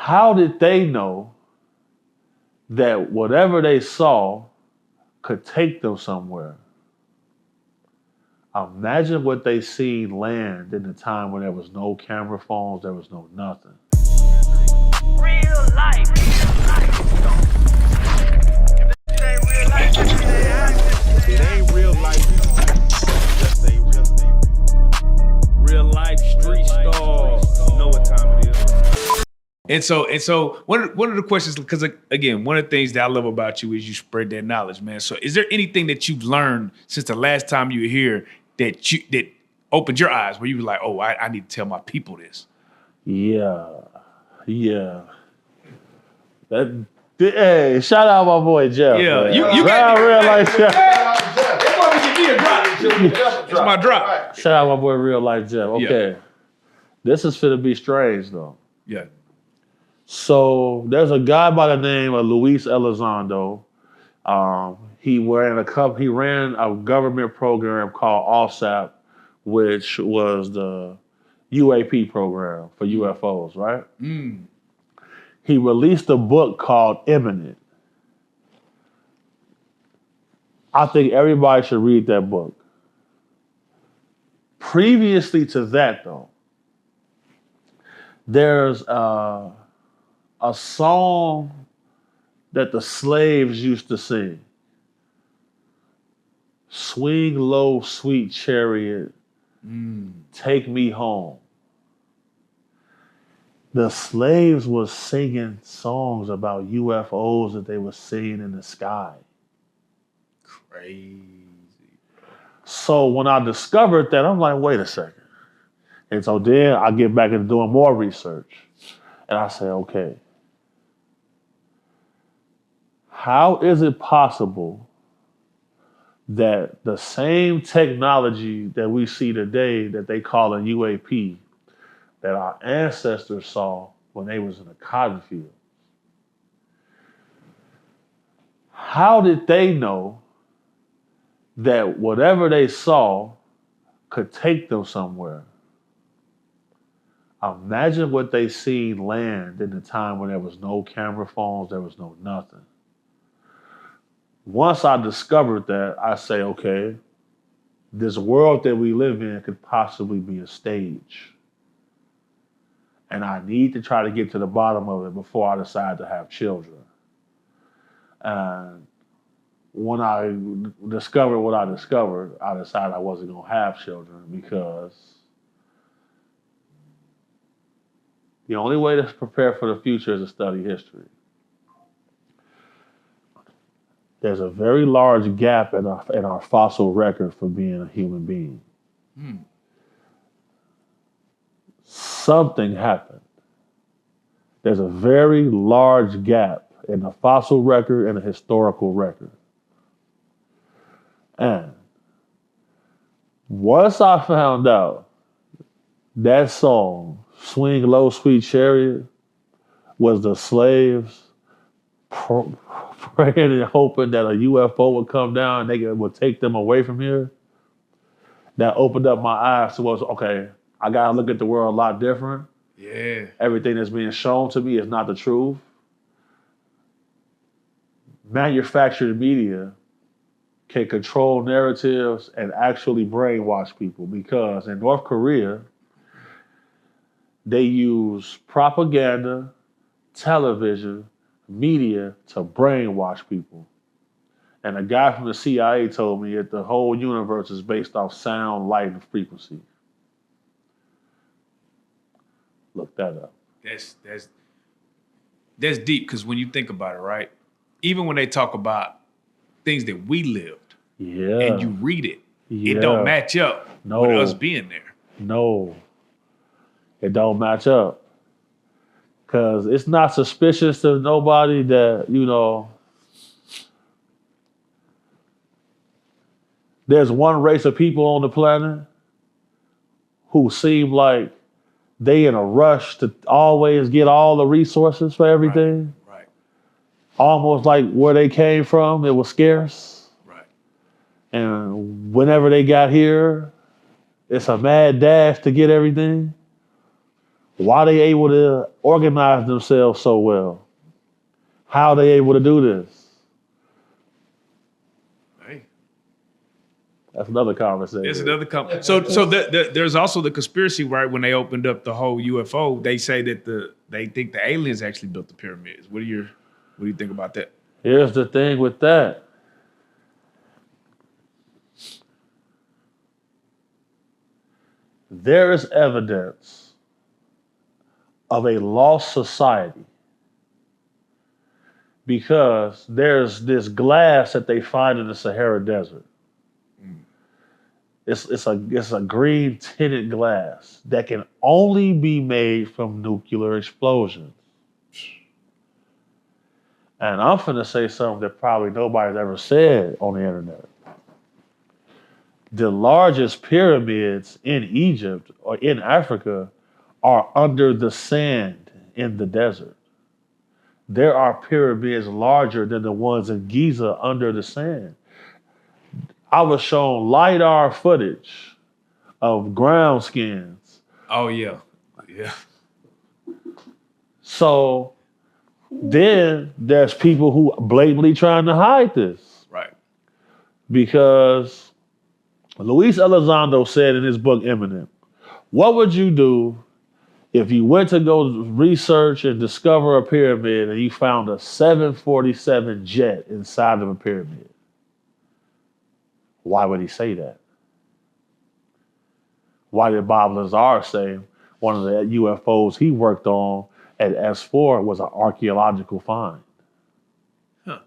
How did they know that whatever they saw could take them somewhere? Imagine what they seen land in the time when there was no camera phones, there was no nothing. Real life. It ain't real life. Just ain't real. Real life street stars. You know what time it is. And so one of the questions, because again, one of the things that I love about you is you spread that knowledge, man. So is there anything that you've learned since the last time you were here that opened your eyes where you were like, oh, I need to tell my people this? Yeah. Hey, shout out my boy Jeff. Yeah, man. you got real life Jeff. It's my drop. Shout out my boy Real Life Jeff. Okay. Yeah. This is finna be strange though. Yeah. So there's a guy by the name of Luis Elizondo. He ran a government program called OSAP, which was the UAP program for UFOs, right? Mm. He released a book called Imminent. I think everybody should read that book. Previously to that, though, there's a song that the slaves used to sing. Swing low, sweet chariot, take me home. The slaves was singing songs about UFOs that they were seeing in the sky. Crazy. So when I discovered that, I'm like, wait a second. And so then I get back into doing more research. And I say, okay, how is it possible that the same technology that we see today that they call a UAP, that our ancestors saw when they was in the cotton field? How did they know that whatever they saw could take them somewhere? Imagine what they seen land in the time when there was no camera phones, there was no nothing. Once I discovered that, I say, okay, this world that we live in could possibly be a stage. And I need to try to get to the bottom of it before I decide to have children. And when I discovered what I discovered, I decided I wasn't going to have children because the only way to prepare for the future is to study history. There's a very large gap in our fossil record for being a human being. Something happened. There's a very large gap in the fossil record and the historical record. And once I found out that song, Swing Low, Sweet Chariot, was the slaves praying and hoping that a UFO would come down and would take them away from here, that opened up my eyes towards, okay, I got to look at the world a lot different. Yeah. Everything that's being shown to me is not the truth. Manufactured media can control narratives and actually brainwash people, because in North Korea, they use propaganda, television, media to brainwash people. And a guy from the CIA told me that the whole universe is based off sound, light, and frequency. Look that up. That's deep, because when you think about it, right? Even when they talk about things that we lived, and you read it, it don't match up with us being there. No, it don't match up. Because it's not suspicious to nobody that, there's one race of people on the planet who seem like they in a rush to always get all the resources for everything. Right. Almost like where they came from, it was scarce. Right. And whenever they got here, it's a mad dash to get everything. Why they able to organize themselves so well? How they able to do this? Hey. That's another conversation. It's another So there's also the conspiracy, right? When they opened up the whole UFO, they say that they think the aliens actually built the pyramids. What do you think about that? Here's the thing with that. There is evidence of a lost society because there's this glass that they find in the Sahara Desert. It's a green tinted glass that can only be made from nuclear explosions. And I'm finna say something that probably nobody's ever said on the internet. The largest pyramids in Egypt or in Africa are under the sand in the desert. There are pyramids larger than the ones in Giza under the sand. I was shown LiDAR footage of ground skins. Oh yeah. Yeah. So then there's people who blatantly trying to hide this. Right. Because Luis Elizondo said in his book Imminent, what would you do if you went to go research and discover a pyramid and you found a 747 jet inside of a pyramid? Why would he say that? Why did Bob Lazar say one of the UFOs he worked on at S4 was an archaeological find? Huh.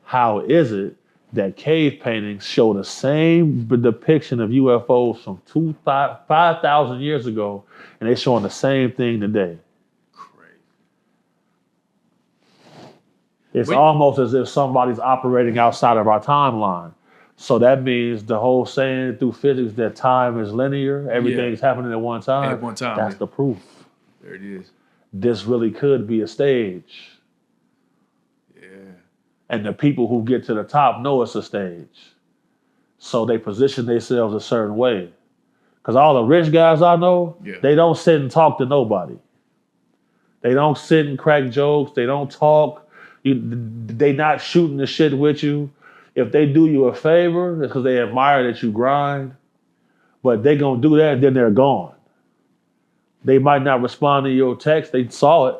How is it that cave paintings show the same depiction of UFOs from 5,000 years ago and they're showing the same thing today? Crazy. It's almost as if somebody's operating outside of our timeline. So that means the whole saying through physics that time is linear, everything's happening at one time. At one time. That's the proof. There it is. This really could be a stage. Yeah. And the people who get to the top know it's a stage. So they position themselves a certain way. Because all the rich guys I know, they don't sit and talk to nobody. They don't sit and crack jokes. They don't talk. They not shooting the shit with you. If they do you a favor, it's because they admire that you grind. But they gonna do that and then they're gone. They might not respond to your text. They saw it.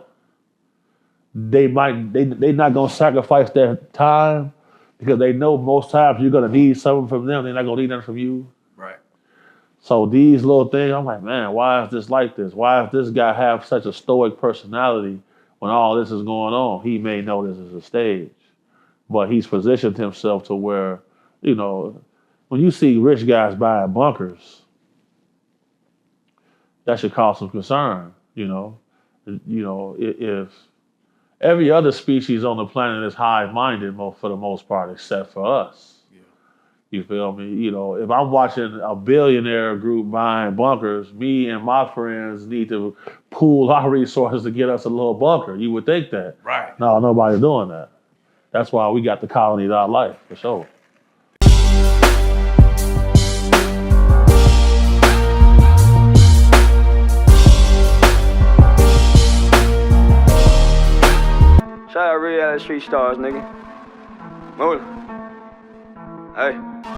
They not gonna sacrifice their time because they know most times you're gonna need something from them. They're not gonna need nothing from you. Right. So these little things, I'm like, man, why is this like this? Why does this guy have such a stoic personality when all this is going on? He may know this is a stage, but he's positioned himself to where, when you see rich guys buying bunkers, that should cause some concern. If every other species on the planet is high-minded for the most part, except for us. Yeah. You feel me? If I'm watching a billionaire group buying bunkers, me and my friends need to pool our resources to get us a little bunker. You would think that. Right. No, nobody's doing that. That's why we got the colony.life, for sure. Shout out Reallyfe Street Stars, nigga. Move. Hey.